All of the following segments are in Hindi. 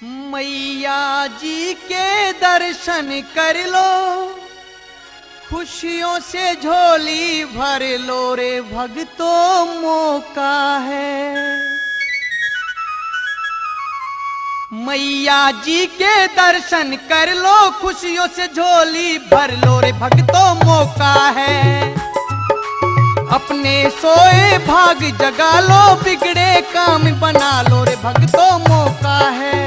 मैया जी के दर्शन कर लो, खुशियों से झोली भर लो रे भक्तों, मौका है। मैया जी के दर्शन कर लो, खुशियों से झोली भर लो रे भक्तों, मौका है। अपने सोए भाग जगा लो, बिगड़े काम बना लो रे भक्तों, मौका है।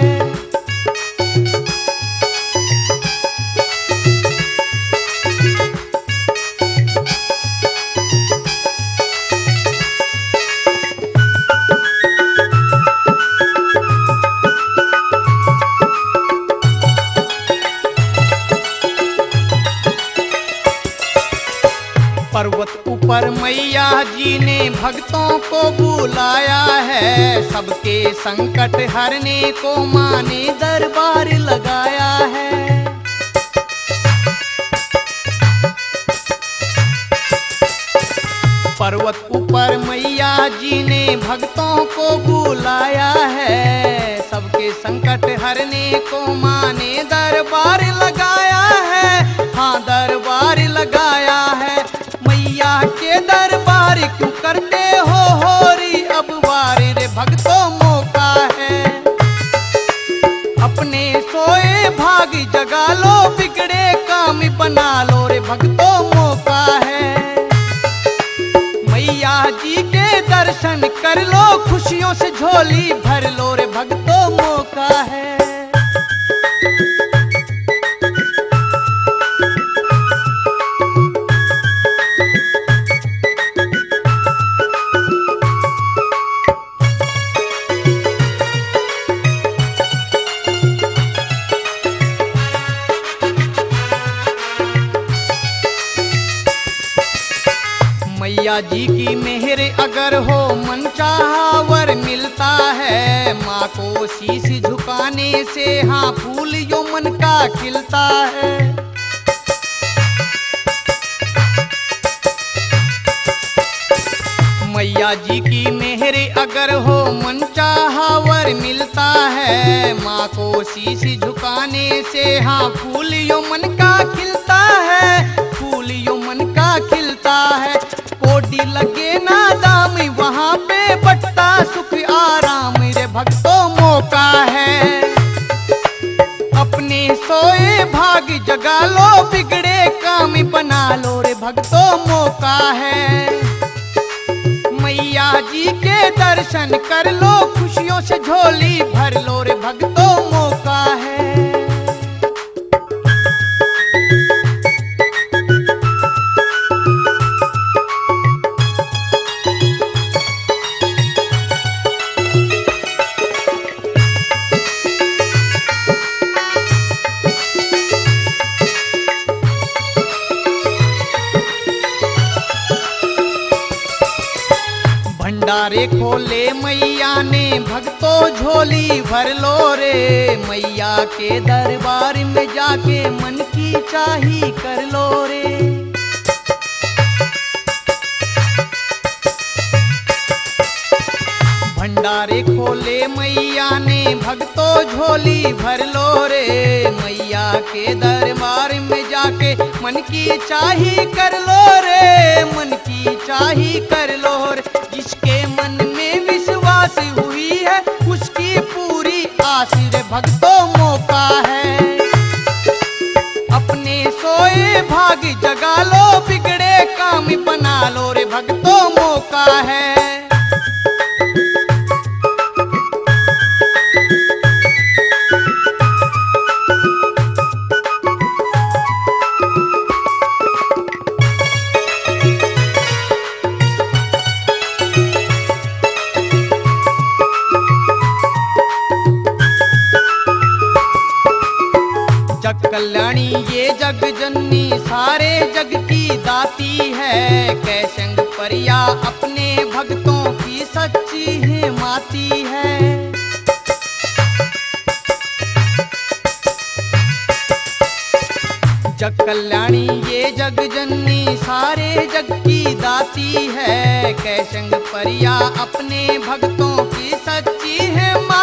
पर्वत ऊपर मैया जी ने भक्तों को बुलाया है, सबके संकट हरने को माँ ने दरबार लगाया है। पर्वत ऊपर मैया जी ने भक्तों को बुलाया है, सबके संकट हरने को माँ ने दरबार लगाया है। हाँ, दरबार लगाया है। मैया के दरबार क्यों करते हो होरी, अब वारी रे भक्तों, मौका है। अपने सोए भाग जगा लो, बिगड़े काम बना लो रे भक्तों, मौका है। मैया जी के दर्शन कर लो, खुशियों से झोली भर लो रे भक्तों, मौका है। मैया जी की मेहर अगर हो, मन चाहा वर मिलता है। माँ को शीश झुकाने से हाँ फूल जो मन का खिलता है। मैया जी की मेहर अगर हो, मन चाहा वर मिलता है। माँ को शीश झुकाने से हाँ फूल जो मन का खिलता है, फूल जो मन का खिलता है। कोडी लगे ना दाम, वहाँ पे बटता सुख आराम रे भक्तों, मौका है। अपने सोए भाग जगा लो, बिगड़े काम बना लो रे भक्तों, मौका है। मैया जी के दर्शन कर लो, खुशियों से झोली भर लो रे भक्तों, मौका है। भंडारे खोले मैया ने, भक्तों झोली भर लो रे। मैया के दरबार में जाके मन की चाही कर लो रे। भंडारे खोले मैया ने, भक्तों झोली भर लो रे। मैया के दरबार में जाके मन की चाही कर लो रे, मन की चाही कर लो रे। जिसके मन में विश्वास हुई है, उसकी पूरी आस रे भक्तों, मौका है। अपने सोए भाग जगा लो, बिगड़े काम बना लो रे भक्तों, मौका है। जग कल्याणी ये जग जननी, सारे जग की दाती है। कैसंग परिया अपने भक्तों की सच्ची हिमाती है। जग कल्याणी ये जग जननी, सारे जग की दाती है। कैसंग परिया अपने भक्तों की सच्ची हिमाती